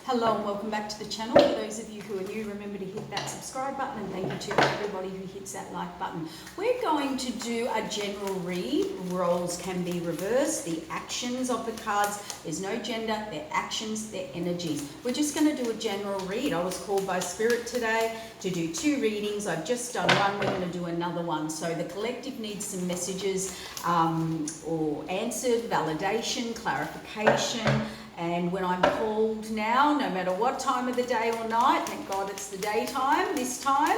Hello and welcome back to the channel. For those of you who are new, remember to hit that subscribe button, and thank you to everybody who hits that like button. We're going to do a general read. Roles can be reversed. The actions of the cards, there's no gender, they're actions, they're energies. We're just going to do a general read. I was called by Spirit today to do 2 readings. I've just done one, we're going to do another one. So the collective needs some messages or answered, validation, clarification. And when I'm called now, no matter what time of the day or night, thank God it's the daytime this time,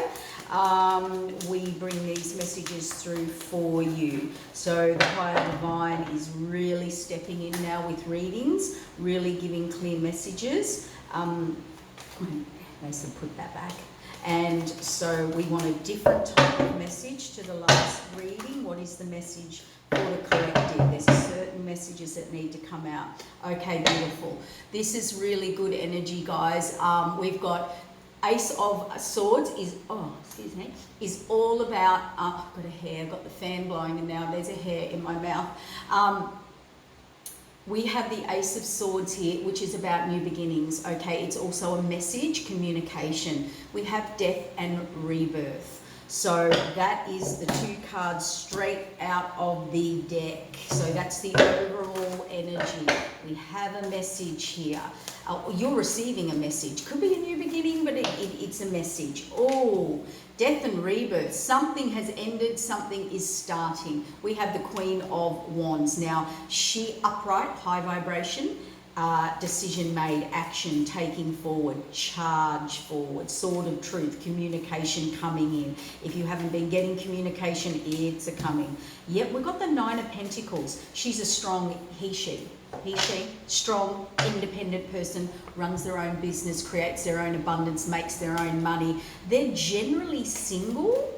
we bring these messages through for you. So the Higher Divine is really stepping in now with readings, really giving clear messages. They said put that back. And so we want a different type of message to the last reading. What is the message for the collective? There's certain messages that need to come out. Okay, beautiful. This is really good energy, guys. We've got Ace of Swords is all about, I've got a hair, I've got the fan blowing and now there's a hair in my mouth. We have the Ace of Swords here, which is about new beginnings, okay? It's also a message, communication. We have death and rebirth. So that is the 2 cards straight out of the deck. So that's the overall energy. We have a message here. You're receiving a message. Could be a new beginning, but it's a message. Oh, death and rebirth. Something has ended, something is starting. We have the Queen of Wands. Now, she upright, high vibration, decision made, action, taking forward, charge forward, sword of truth, communication coming in. If you haven't been getting communication, it's a coming. Yep, we've got the 9 of Pentacles. She's a strong he, she, strong, independent person, runs their own business, creates their own abundance, makes their own money. They're generally single.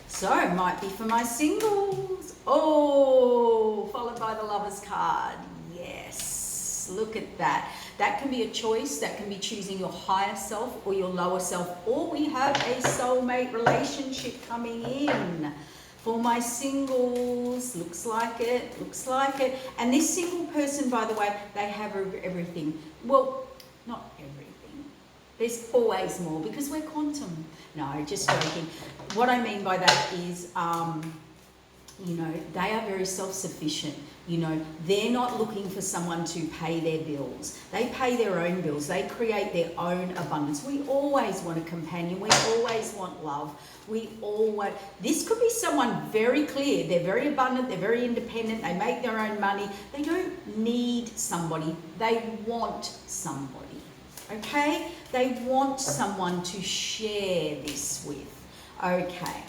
So, might be for my singles. Oh, followed by the Lover's card. Yes, look at that. That can be a choice. That can be choosing your higher self or your lower self. Or we have a soulmate relationship coming in. For my singles, looks like it, looks like it. And this single person, by the way, they have everything. Well, not everything. There's always more because we're quantum. No, just joking. What I mean by that is, you know, they are very self-sufficient. You know, they're not looking for someone to pay their bills. They pay their own bills. They create their own abundance. We always want a companion. We always want love. We always, this could be someone very clear. They're very abundant. They're very independent. They make their own money. They don't need somebody. They want somebody. Okay? They want someone to share this with. Okay.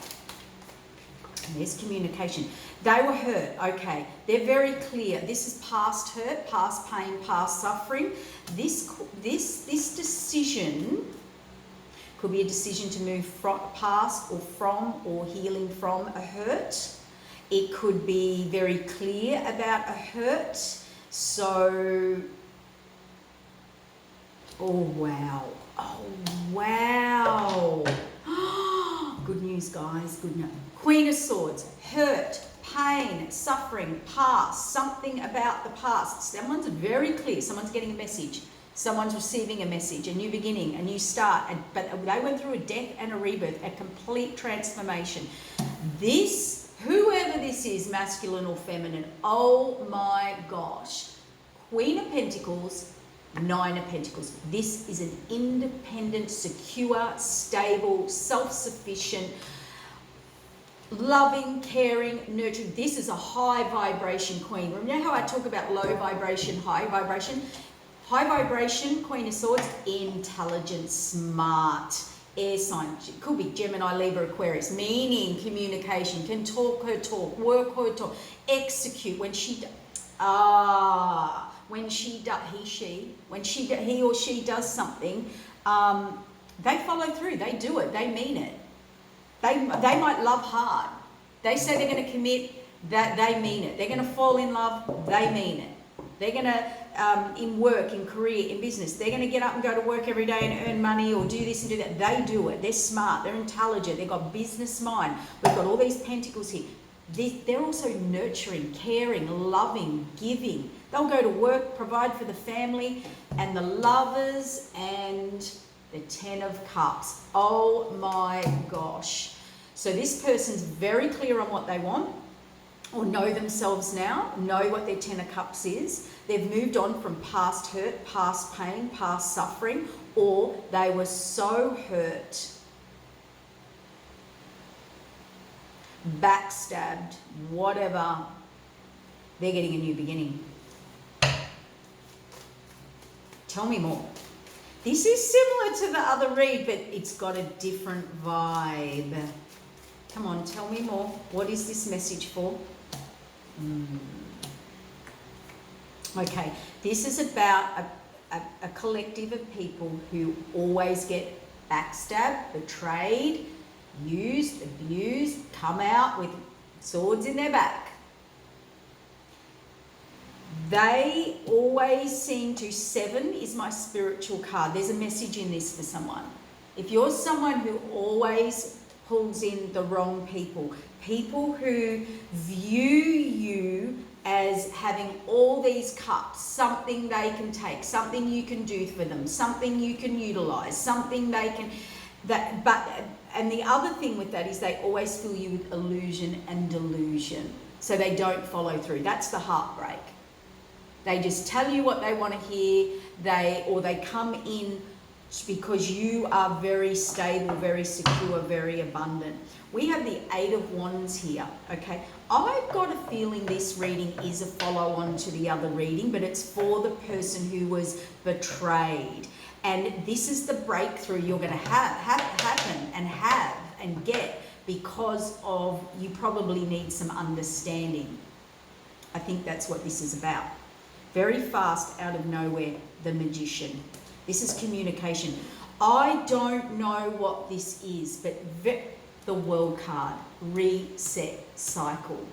There's communication. They were hurt. Okay. They're very clear. This is past hurt, past pain, past suffering. This decision could be a decision to move past or from or healing from a hurt. It could be very clear about a hurt. So, oh wow. Oh wow. Good news, guys. Good news. Queen of Swords, hurt, pain, suffering, past, something about the past. Someone's very clear. Someone's getting a message. Someone's receiving a message, a new beginning, a new start. But they went through a death and a rebirth, a complete transformation. This, whoever this is, masculine or feminine, oh my gosh. Queen of Pentacles, 9 of Pentacles. This is an independent, secure, stable, self-sufficient, loving, caring, nurturing. This is a high vibration queen. Remember how I talk about low vibration, high vibration? High vibration, Queen of Swords, intelligent, smart, air sign. It could be Gemini, Libra, Aquarius. Meaning, communication, can talk her talk, work her talk, execute. When he or she does something, they follow through. They do it. They mean it. They might love hard. They say they're going to commit, that they mean it. They're going to fall in love, they mean it. They're going to, in work, in career, in business, they're going to get up and go to work every day and earn money or do this and do that. They do it. They're smart. They're intelligent. They've got business mind. We've got all these pentacles here. They're also nurturing, caring, loving, giving. They'll go to work, provide for the family, and the Lovers and the Ten of Cups. Oh my gosh. So this person's very clear on what they want, or know themselves now, know what their Ten of Cups is. They've moved on from past hurt, past pain, past suffering, or they were so hurt, backstabbed, whatever, they're getting a new beginning. Tell me more. This is similar to the other read, but it's got a different vibe. Come on, tell me more. What is this message for? Okay, this is about a collective of people who always get backstabbed, betrayed, used, abused, come out with swords in their back. They always seem to, 7 is my spiritual card. There's a message in this for someone. If you're someone who always pulls in the wrong people, people who view you as having all these cups, something they can take, something you can do for them, something you can utilize, something they can, and the other thing with that is they always fill you with illusion and delusion. So they don't follow through. That's the heartbreak. They just tell you what they want to hear, they come in because you are very stable, very secure, very abundant. We have the 8 of Wands here, okay? I've got a feeling this reading is a follow-on to the other reading, but it's for the person who was betrayed. And this is the breakthrough you're going to have and get because of, you probably need some understanding. I think that's what this is about. Very fast, out of nowhere, the Magician. This is communication. I don't know what this is, but the World card, reset cycle.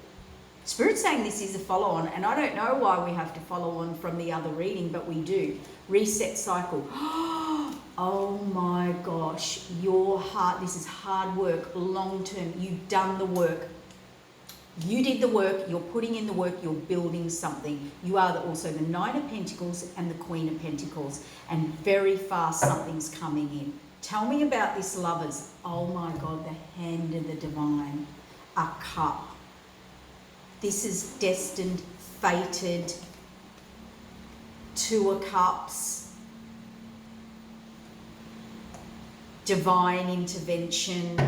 Spirit's saying this is a follow-on, and I don't know why we have to follow on from the other reading, but we do. Reset cycle. Oh my gosh, your heart, this is hard work, long-term. You've done the work. You did the work, you're putting in the work, you're building something. You are also the 9 of Pentacles and the Queen of Pentacles. And very fast, something's coming in. Tell me about this, Lovers. Oh my God, the Hand of the Divine. A cup. This is destined, fated. 2 of Cups. Divine intervention.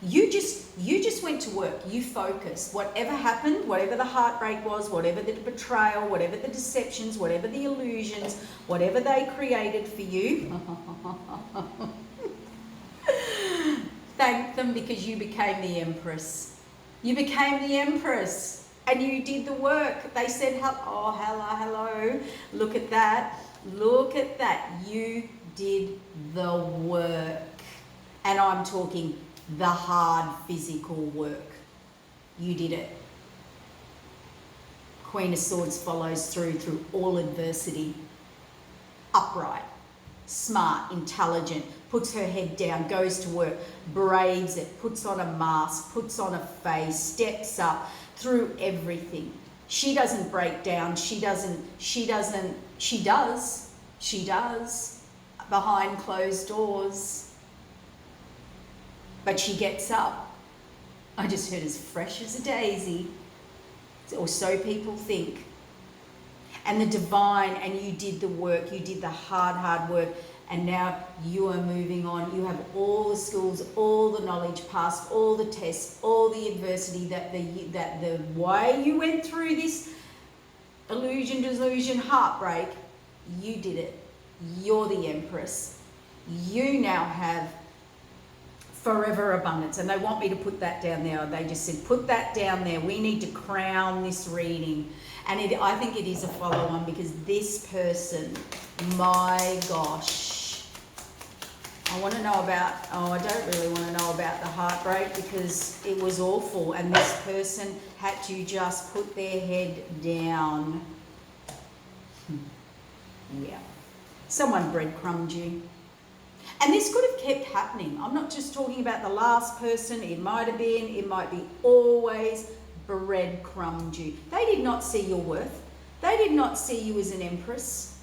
You just went to work. You focused. Whatever happened, whatever the heartbreak was, whatever the betrayal, whatever the deceptions, whatever the illusions, whatever they created for you, thank them because you became the Empress. You became the Empress and you did the work. They said, oh, hello. Look at that. Look at that. You did the work. And I'm talking the hard physical work. You did it. Queen of Swords follows through all adversity. Upright, smart, intelligent, puts her head down, goes to work, braves it, puts on a mask, puts on a face, steps up through everything. She doesn't break down. She does behind closed doors. But she gets up. I just heard as fresh as a daisy, or so people think. And the divine, and you did the work, you did the hard work, and now you are moving on. You have all the skills, all the knowledge, passed all the tests, all the adversity, that the way you went through this illusion, delusion, heartbreak, you did it. You're the Empress. You now have forever abundance. And they want me to put that down there. They just said, put that down there. We need to crown this reading. And I think it is a follow-on because this person, my gosh, I want to know about, I don't really want to know about the heartbreak because it was awful. And this person had to just put their head down. Yeah. Someone breadcrumbed you. And this could have kept happening. I'm not just talking about the last person. It might be always breadcrumbed you. They did not see your worth. They did not see you as an empress.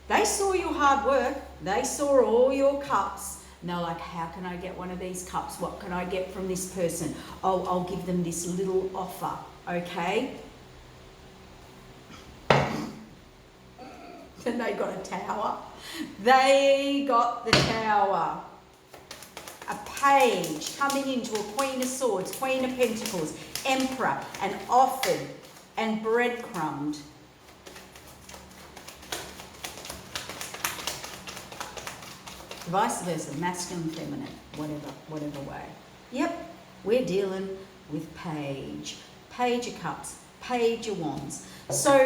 They saw your hard work. They saw all your cups. And they're like, how can I get one of these cups? What can I get from this person? Oh, I'll give them this little offer, okay? And they got a tower. They got the tower. A page coming into a Queen of Swords, Queen of Pentacles, Emperor, and offered and breadcrumbed. Vice versa, masculine, feminine, whatever way. Yep, we're dealing with Page. Page of Cups, Page of Wands. So,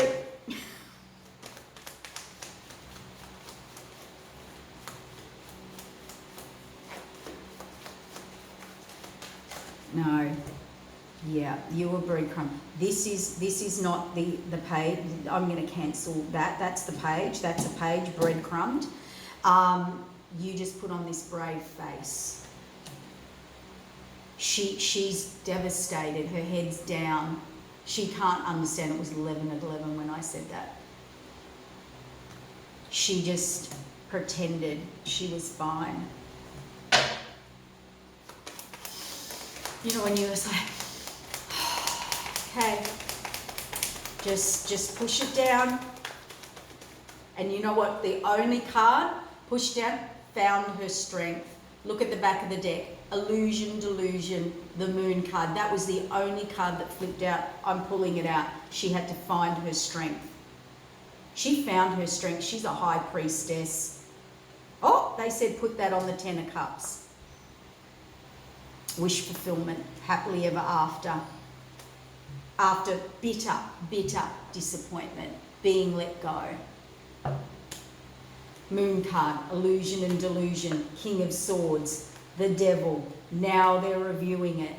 no, yeah, you were breadcrumb. This is not the page. I'm going to cancel that. That's the page. That's a page breadcrumbed. You just put on this brave face. She's devastated. Her head's down. She can't understand. It was 11 at 11 when I said that. She just pretended she was fine. You know, when you was like, okay, just push it down. And you know what? The only card pushed down, found her strength. Look at the back of the deck. Illusion, delusion, the moon card. That was the only card that flipped out. I'm pulling it out. She had to find her strength. She found her strength. She's a high priestess. Oh, they said put that on the 10 of Cups. Wish fulfillment, happily ever after. After bitter disappointment, being let go. Moon card, illusion and delusion, King of Swords, the devil. Now they're reviewing it.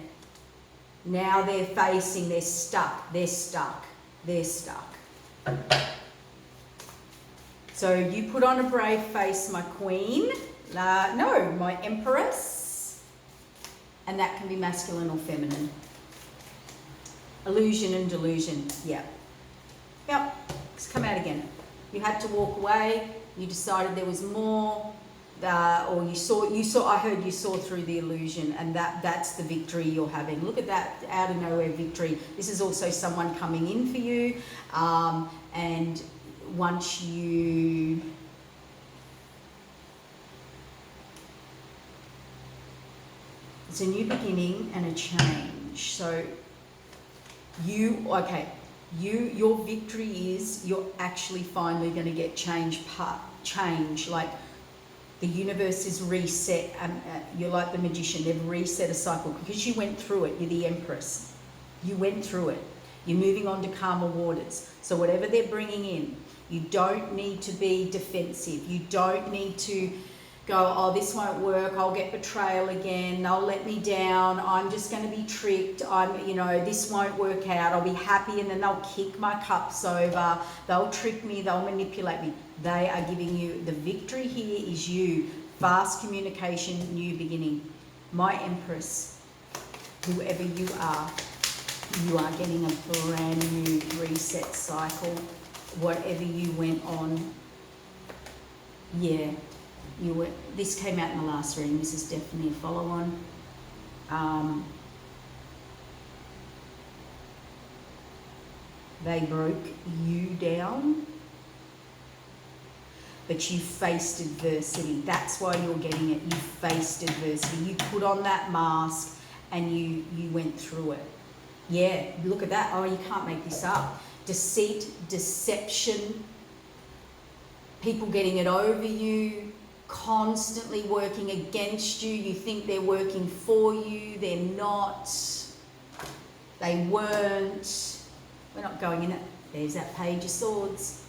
Now they're facing, they're stuck. So you put on a brave face, my queen. No, my empress. And that can be masculine or feminine. Illusion and delusion, yeah. Yep, it's come out again. You had to walk away. You decided there was more, or I heard you saw through the illusion, and that's the victory you're having. Look at that out of nowhere victory. This is also someone coming in for you, and once you it's a new beginning and a change. So your victory is you're actually finally going to get change, like the universe is reset. You're like the magician, they've reset a cycle because you went through it. You're the empress. You went through it. You're moving on to calmer waters. So whatever they're bringing in, you don't need to be defensive. You don't need to go, oh, this won't work, I'll get betrayal again, they'll let me down, I'm just going to be tricked, this won't work out, I'll be happy, and then they'll kick my cups over, they'll trick me, they'll manipulate me. They are giving you, the victory here is you. Fast communication, new beginning. My empress, whoever you are getting a brand new reset cycle. Whatever you went on, yeah. This came out in the last reading. This is definitely a follow-on. They broke you down, but you faced adversity. That's why you're getting it. You faced adversity. You put on that mask and you went through it. Yeah, look at that. Oh, you can't make this up. Deceit, deception, people getting it over you, constantly working against you. You think they're working for you. They're not. They weren't. We're not going in it. There's that Page of Swords.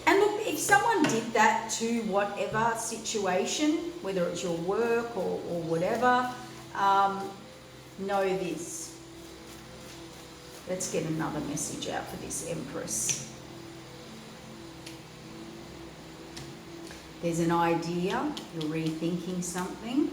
And look, if someone did that to whatever situation, whether it's your work or whatever, know this. Let's get another message out for this Empress. There's an idea, you're rethinking something.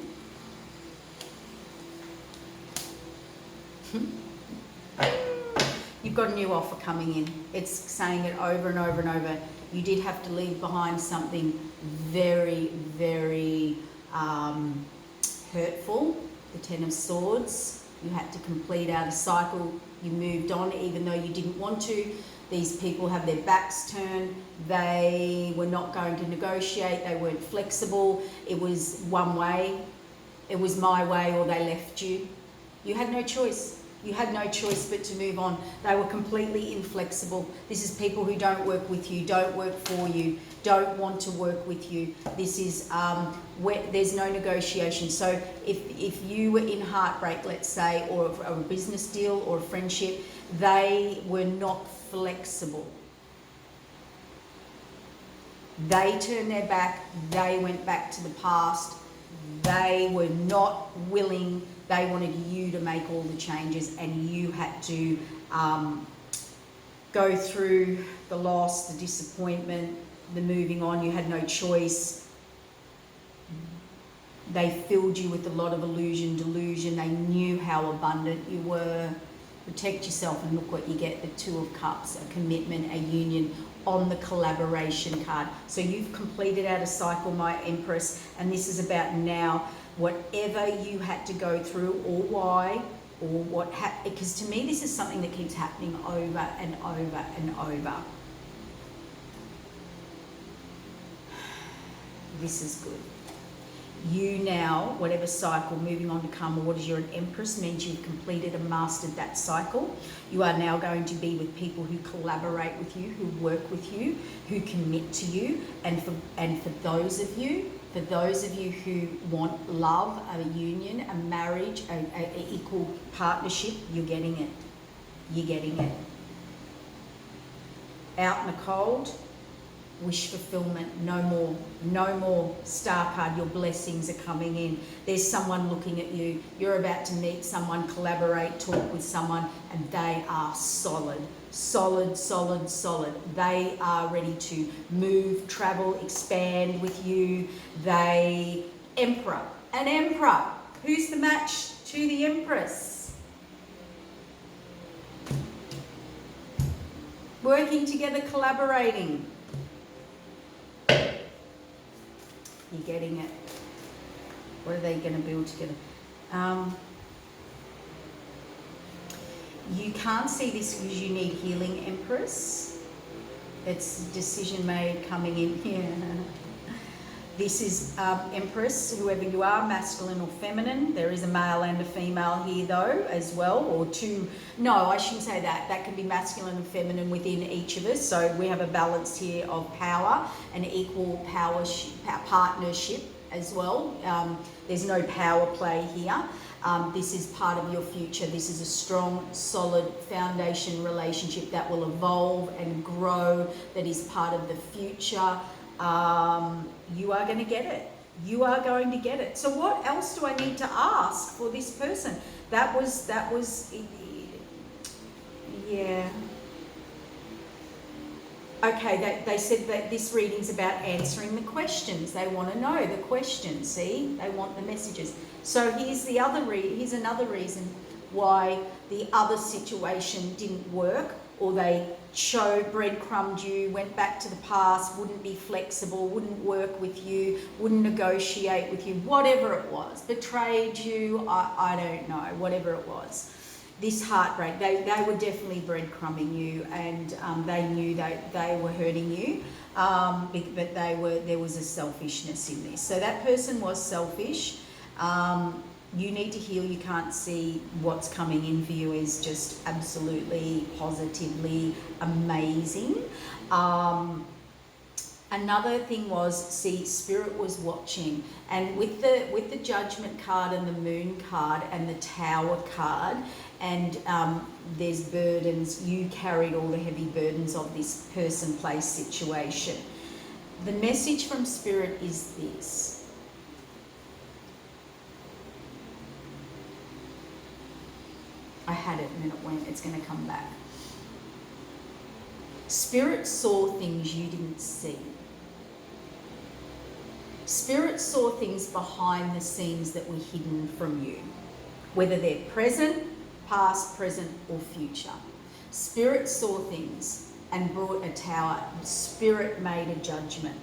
You've got a new offer coming in. It's saying it over and over and over. You did have to leave behind something very, very hurtful. The Ten of Swords. You had to complete out a cycle. You moved on even though you didn't want to. These people have their backs turned. They were not going to negotiate. They weren't flexible. It was one way. It was my way, or they left you. You had no choice. You had no choice but to move on. They were completely inflexible. This is people who don't work with you, don't work for you, don't want to work with you. This is where there's no negotiation. So if you were in heartbreak, let's say, or a business deal or a friendship, they were not flexible. They turned their back. They went back to the past. They were not willing. They wanted you to make all the changes, and you had to go through the loss, the disappointment, the moving on. You had no choice. They filled you with a lot of illusion, delusion. They knew how abundant you were. Protect yourself, and look what you get, the Two of Cups, a commitment, a union on the collaboration card. So you've completed out a cycle, my Empress, and this is about now. Whatever you had to go through, or why, or what happened, because to me this is something that keeps happening over and over and over. This is good. You now, whatever cycle, moving on to come, or what is you're an Empress, means you've completed and mastered that cycle. You are now going to be with people who collaborate with you, who work with you, who commit to you, and for those of you who want love, a union, a marriage, an equal partnership, you're getting it. You're getting it. Out in the cold, wish fulfillment, no more. No more. Star card, your blessings are coming in. There's someone looking at you. You're about to meet someone, collaborate, talk with someone, and they are solid. Solid, solid, solid. They are ready to move, travel, expand with you. Emperor. An emperor. Who's the match to the Empress? Working together, collaborating. You're getting it. What are they going to build together? You can't see this because you need healing, Empress. It's decision made coming in here. This is Empress, whoever you are, masculine or feminine. There is a male and a female here though as well, or two. No, I shouldn't say that. That can be masculine and feminine within each of us. So we have a balance here of power and equal partnership as well. There's no power play here. This is part of your future. This is a strong, solid foundation relationship that will evolve and grow, that is part of the future. You are going to get it. You are going to get it. So what else do I need to ask for this person? That was, yeah. Okay, they said that this reading's about answering the questions. They want to know the questions, see? They want the messages. So here's another reason why the other situation didn't work, or they breadcrumbed you, went back to the past, wouldn't be flexible, wouldn't work with you, wouldn't negotiate with you, whatever it was, betrayed you, I don't know, whatever it was. This heartbreak, they were definitely breadcrumbing you, and they knew they were hurting you, but there was a selfishness in this. So that person was selfish. You need to heal. You can't see what's coming in for you is just absolutely, positively amazing. Another thing was, Spirit was watching, and with the Judgment card and the Moon card and the Tower card, and there's burdens. You carried all the heavy burdens of this person, place, situation. The message from Spirit is this. I had it and then it went. It's going to come back. Spirit saw things you didn't see. Spirit saw things behind the scenes that were hidden from you, whether they're present, past, present, or future. Spirit saw things and brought a tower. Spirit made a judgment.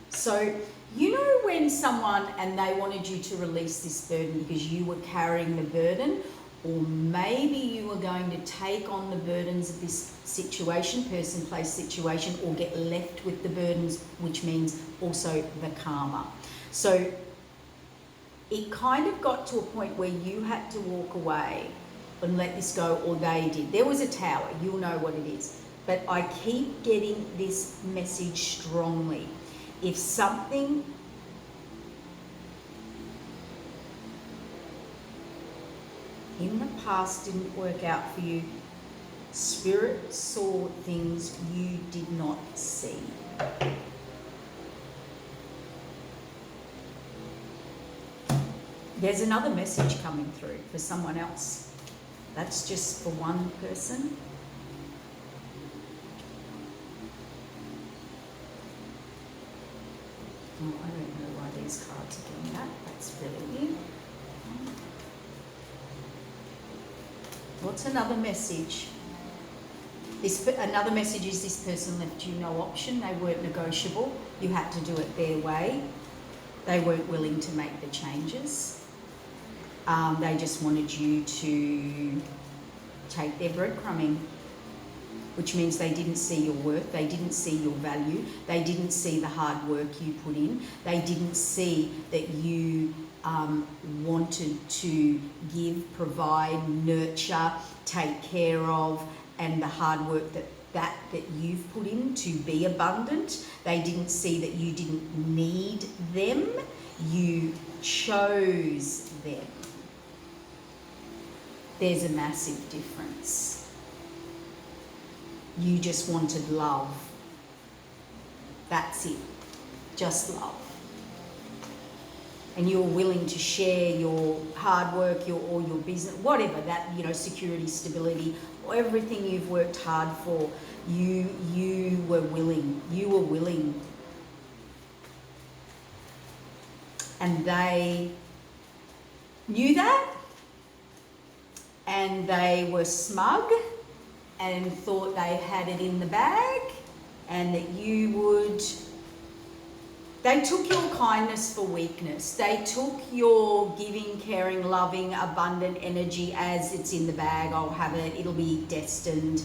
So, you know when someone and they wanted you to release this burden because you were carrying the burden, or maybe you were going to take on the burdens of this situation, person, place, situation, or get left with the burdens, which means also the karma. So it kind of got to a point where you had to walk away and let this go, or they did. There was a tower, you'll know what it is. But I keep getting this message strongly. If something in the past didn't work out for you, Spirit saw things you did not see. There's another message coming through for someone else. That's just for one person. Oh, I don't know why these cards are doing that. That's really weird. What's another message? Another message is this person left you no option. They weren't negotiable. You had to do it their way. They weren't willing to make the changes. They just wanted you to take their breadcrumbing, which means they didn't see your worth, they didn't see your value, they didn't see the hard work you put in, they didn't see that you wanted to give, provide, nurture, take care of, and the hard work that you've put in to be abundant. They didn't see that you didn't need them, you chose them. There's a massive difference. You just wanted love. That's it. Just love. And you're willing to share your hard work, or your business, whatever that, security, stability, everything you've worked hard for. You were willing. You were willing. And they knew that, and they were smug and thought they had it in the bag, and that they took your kindness for weakness. They took your giving, caring, loving, abundant energy as it's in the bag. I'll have it. It'll be destined.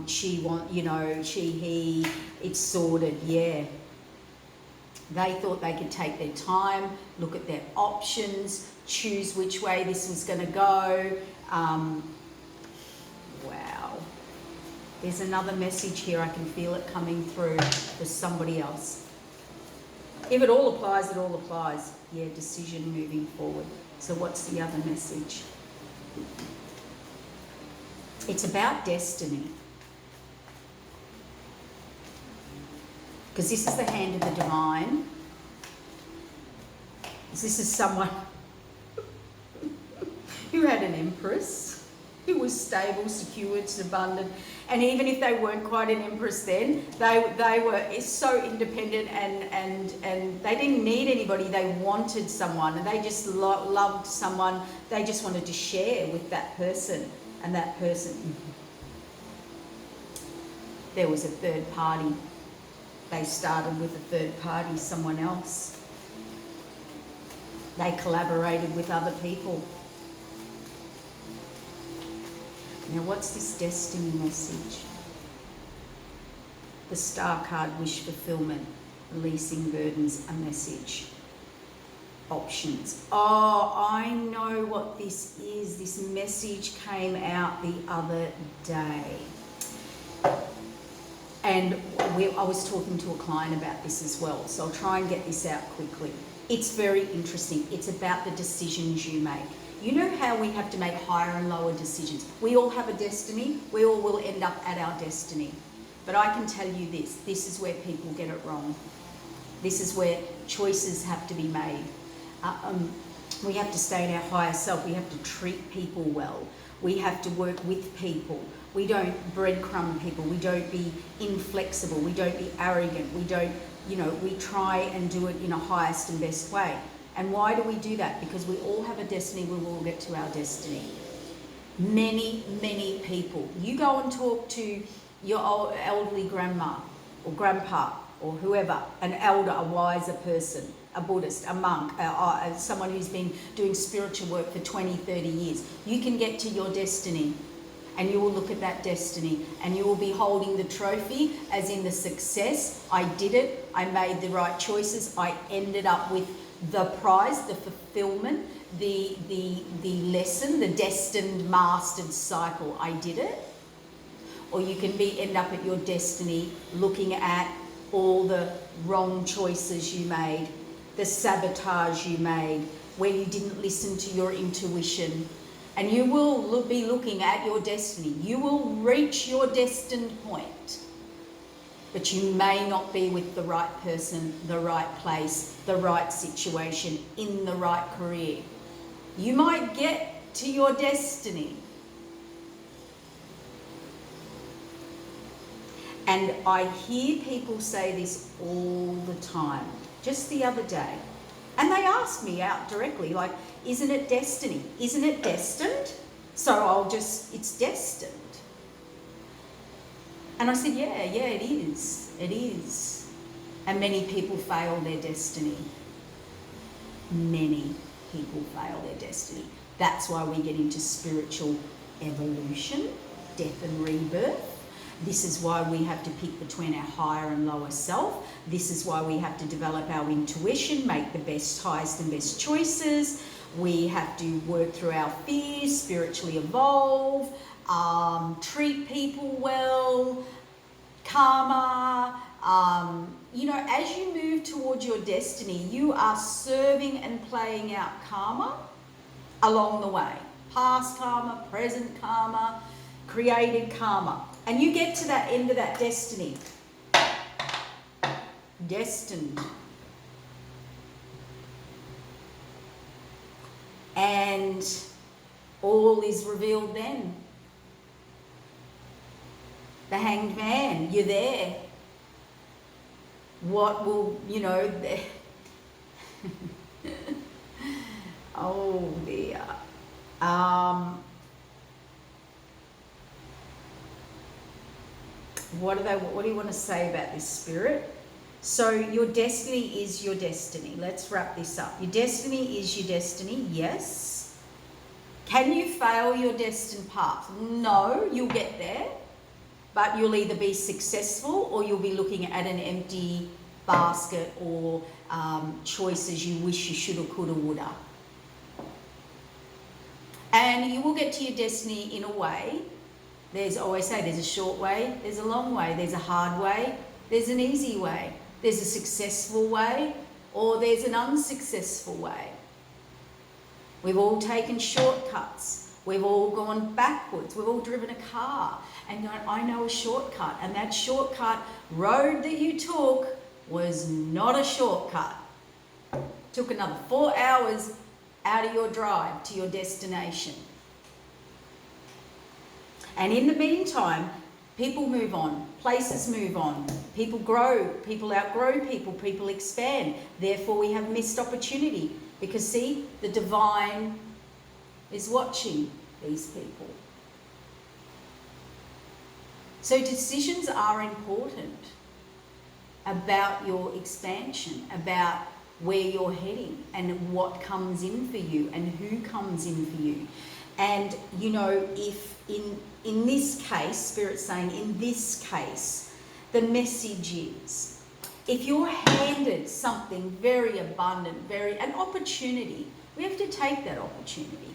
He, it's sorted. Yeah. They thought they could take their time, look at their options, choose which way this was going to go. Wow. There's another message here. I can feel it coming through for somebody else. If it all applies, it all applies. Yeah, decision moving forward. So what's the other message? It's about destiny. Because this is the hand of the divine. This is someone who had an empress, who was stable, secured, abundant. And even if they weren't quite an empress then, they were so independent and they didn't need anybody. They wanted someone, and they just loved someone. They just wanted to share with that person, and that person. There was a third party. They started with a third party, someone else. They collaborated with other people. Now, what's this destiny message? The star card, wish fulfillment, releasing burdens, a message. Options. Oh, I know what this is. This message came out the other day. And I was talking to a client about this as well, so I'll try and get this out quickly. It's very interesting. It's about the decisions you make. You know how we have to make higher and lower decisions. We all have a destiny. We all will end up at our destiny. But I can tell you this. This is where people get it wrong. This is where choices have to be made. We have to stay in our higher self. We have to treat people well. We have to work with people. We don't breadcrumb people. We don't be inflexible. We don't be arrogant. We don't we try and do it in a highest and best way. And why do we do that? Because we all have a destiny. We will get to our destiny. Many, many people. You go and talk to your old elderly grandma or grandpa or whoever, an elder, a wiser person, a Buddhist, a monk, someone who's been doing spiritual work for 20, 30 years. You can get to your destiny and you will look at that destiny and you will be holding the trophy, as in the success. I did it. I made the right choices. I ended up with the prize, the fulfillment, the lesson, the destined mastered cycle. I did it. Or you can end up at your destiny looking at all the wrong choices you made, the sabotage you made, where you didn't listen to your intuition. And you will be looking at your destiny. You will reach your destined point. But you may not be with the right person, the right place, the right situation, in the right career. You might get to your destiny. And I hear people say this all the time. Just the other day. And they asked me out directly, like, isn't it destiny? Isn't it destined? So it's destined. And I said, yeah, it is. It is. And many people fail their destiny. Many people fail their destiny. That's why we get into spiritual evolution, death and rebirth. This is why we have to pick between our higher and lower self. This is why we have to develop our intuition, make the best, highest and best choices. We have to work through our fears, spiritually evolve, treat people well, karma. As you move towards your destiny, you are serving and playing out karma along the way. Past karma, present karma, created karma. And you get to that end of that destiny. Destined. And all is revealed then. The Hanged Man, you're there. What will, oh dear. What do you want to say about this, Spirit? So your destiny is your destiny. Let's wrap this up. Your destiny is your destiny, yes. Can you fail your destined path? No, you'll get there. But you'll either be successful or you'll be looking at an empty basket or choices you wish you shoulda, coulda, woulda. And you will get to your destiny in a way. There's always say there's a short way, there's a long way, there's a hard way, there's an easy way, there's a successful way, or there's an unsuccessful way. We've all taken shortcuts. We've all gone backwards. We've all driven a car and gone, I know a shortcut. And that shortcut road that you took was not a shortcut. Took another 4 hours out of your drive to your destination. And in the meantime, people move on, places move on, people grow, people outgrow people, people expand. Therefore, we have missed opportunity because, see, the divine is watching these people. So decisions are important about your expansion, about where you're heading and what comes in for you and who comes in for you. And, if in this case, Spirit's saying, in this case, the message is, if you're handed something very abundant, an opportunity, we have to take that opportunity.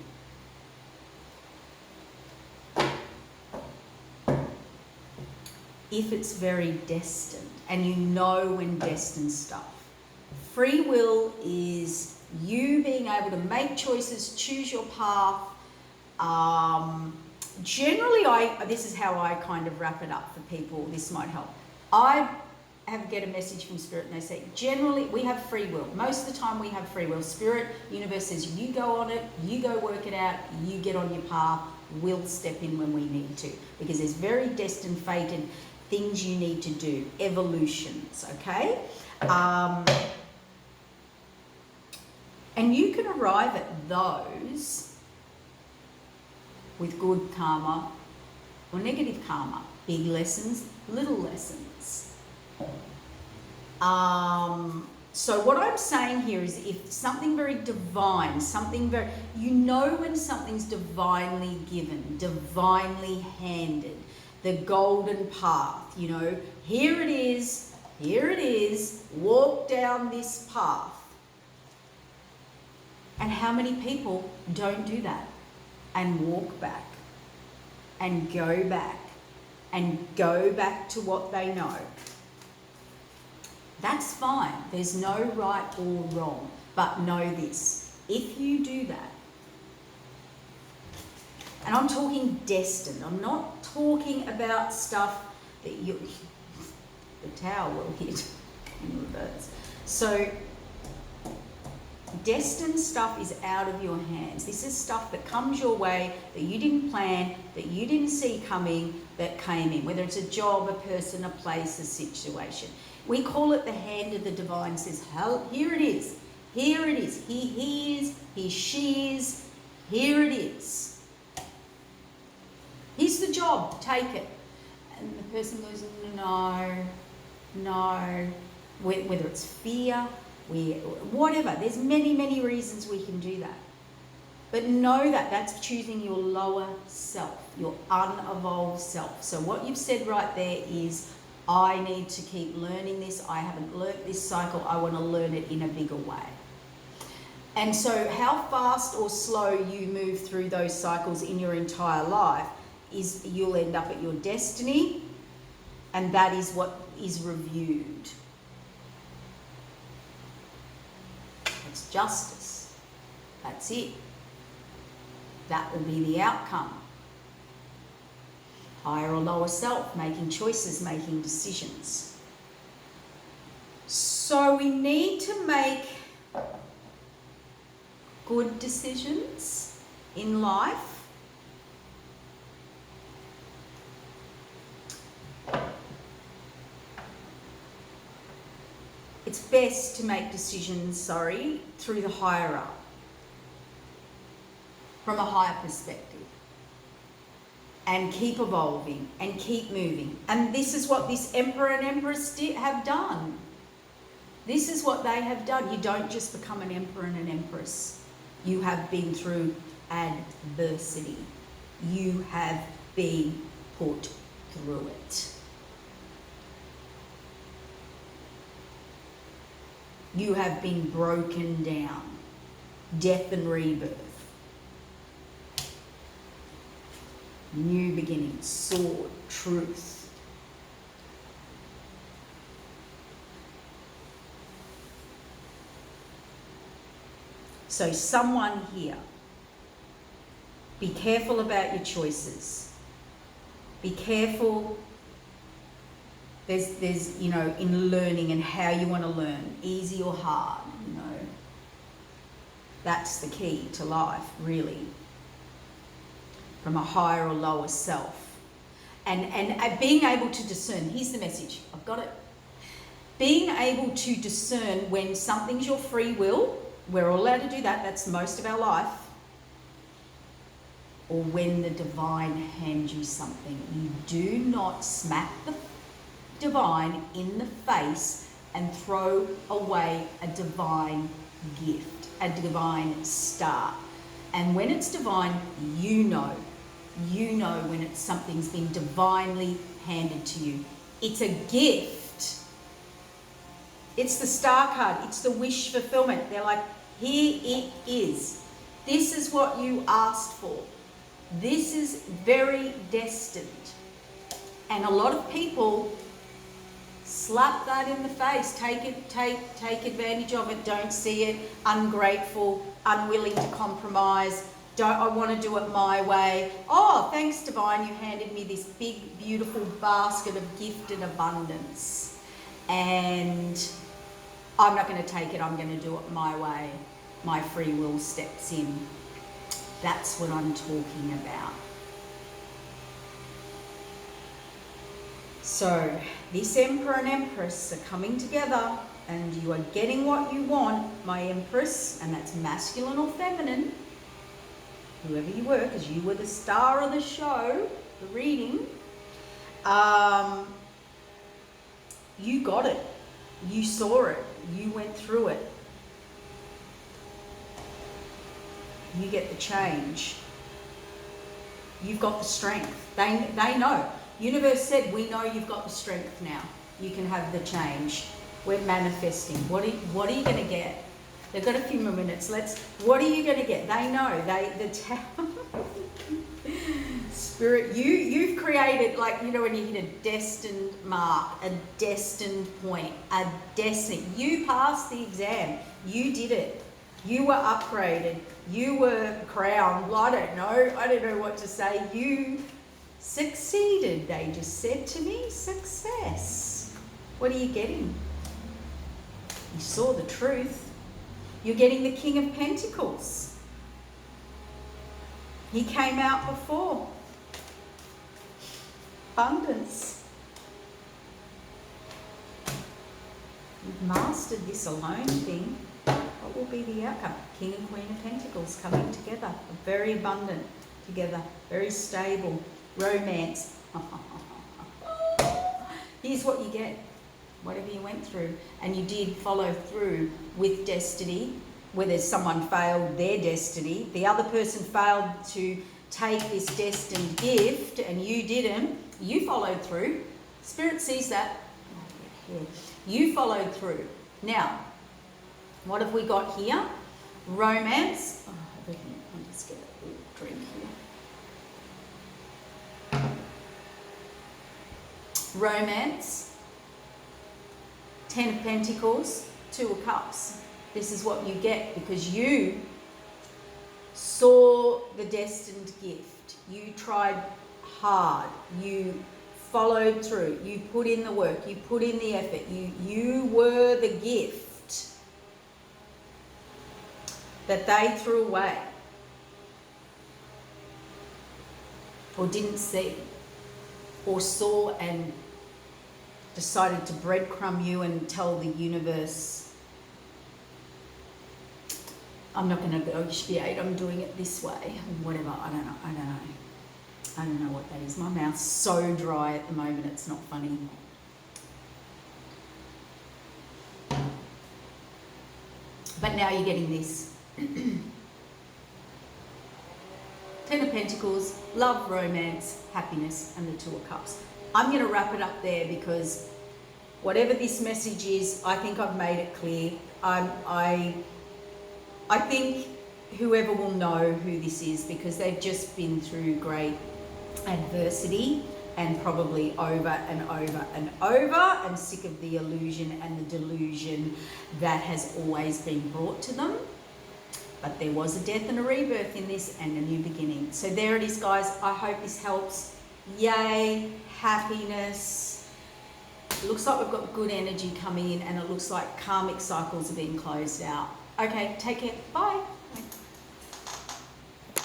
If it's very destined, and you know when destined stuff. Free will is you being able to make choices, choose your path. Generally, this is how I kind of wrap it up for people. This might help. I get a message from Spirit and they say, generally, we have free will. Most of the time we have free will. Spirit, universe says, you go on it, you go work it out, you get on your path, we'll step in when we need to. Because there's very destined, fated things you need to do, evolutions, okay? And you can arrive at those with good karma or negative karma, big lessons, little lessons. So what I'm saying here is if something very divine, something very, you know when something's divinely given, divinely handed, the golden path, you know, here it is, walk down this path. And how many people don't do that and walk back and go back to what they know? That's fine. There's no right or wrong. But know this, if you do that, and I'm talking destined, I'm not talking about stuff that the tower will hit in reverse. So destined stuff is out of your hands. This is stuff that comes your way that you didn't plan, that you didn't see coming, that came in, whether it's a job, a person, a place, a situation. We call it the hand of the divine. Says, here it is, here it is, he is, he, she is, here it is. Here's the job, take it. And the person goes, no, whether it's fear, whatever. There's many reasons we can do that. But know that that's choosing your lower self, your unevolved self. So what you've said right there is, I need to keep learning this. I haven't learnt this cycle. I want to learn it in a bigger way. And so how fast or slow you move through those cycles in your entire life is you'll end up at your destiny, and that is what is reviewed. It's justice. That's it. That will be the outcome. Higher or lower self, making choices, making decisions. So we need to make good decisions in life. It's best to make decisions, through the higher up, from a higher perspective. And keep evolving and keep moving. And this is what this Emperor and Empress have done. This is what they have done. You don't just become an Emperor and an Empress. You have been through adversity. You have been put through it. You have been broken down. Death and rebirth. New beginnings, sword, truth. So someone here, be careful about your choices. Be careful. There's in learning and how you want to learn, easy or hard, That's the key to life, really. From a higher or lower self. And being able to discern, here's the message, I've got it. Being able to discern when something's your free will, we're all allowed to do that, that's most of our life, or when the divine hands you something. You do not smack the divine in the face and throw away a divine gift, a divine star. And when it's divine, you know when something's been divinely handed to you. It's a gift. It's the star card. It's the wish fulfillment. They're like, here it is. This is what you asked for. This is very destined. And a lot of people slap that in the face, take advantage of it, don't see it, ungrateful, unwilling to compromise. I want to do it my way. Oh, thanks, divine, you handed me this big, beautiful basket of gift and abundance. And I'm not going to take it, I'm going to do it my way. My free will steps in. That's what I'm talking about. So this Emperor and Empress are coming together, and you are getting what you want, my Empress, and that's masculine or feminine, whoever you were, because you were the star of the show, the reading. You got it. You saw it. You went through it. You get the change. You've got the strength. They know. Universe said, we know you've got the strength now. You can have the change. We're manifesting. What are you going to get? They've got a few more minutes. What are you going to get? They know. Spirit, you've created, like, you know, when you hit a destined mark, a destined point, a destiny. You passed the exam. You did it. You were upgraded. You were crowned. I don't know what to say. You succeeded. They just said to me, success. What are you getting? You saw the truth. You're getting the King of Pentacles. He came out before. Abundance. You've mastered this alone thing. What will be the outcome? King and Queen of Pentacles coming together. Very abundant together. Very stable. Romance. Here's what you get. Whatever you went through. And you did follow through with destiny. Whether someone failed their destiny. The other person failed to take this destined gift and you didn't. You followed through. Spirit sees that. You followed through. Now, what have we got here? Romance. Oh, I'll just get a little drink here. Romance. 10 of Pentacles, 2 of Cups. This is what you get because you saw the destined gift. You tried hard. You followed through. You put in the work. You put in the effort. You were the gift that they threw away or didn't see or saw and decided to breadcrumb you and tell the universe, I'm not going to negotiate, I'm doing it this way, whatever. I don't know what that is. My mouth's so dry at the moment, it's not funny. But now you're getting this. 10 of Pentacles, love, romance, happiness, and the 2 of Cups. I'm going to wrap it up there because whatever this message is, I think I've made it clear. I think whoever will know who this is because they've just been through great adversity and probably over and over and over and sick of the illusion and the delusion that has always been brought to them. But there was a death and a rebirth in this and a new beginning. So there it is, guys. I hope this helps. Yay, happiness. It looks like we've got good energy coming in and it looks like karmic cycles are being closed out. Okay, take care. Bye.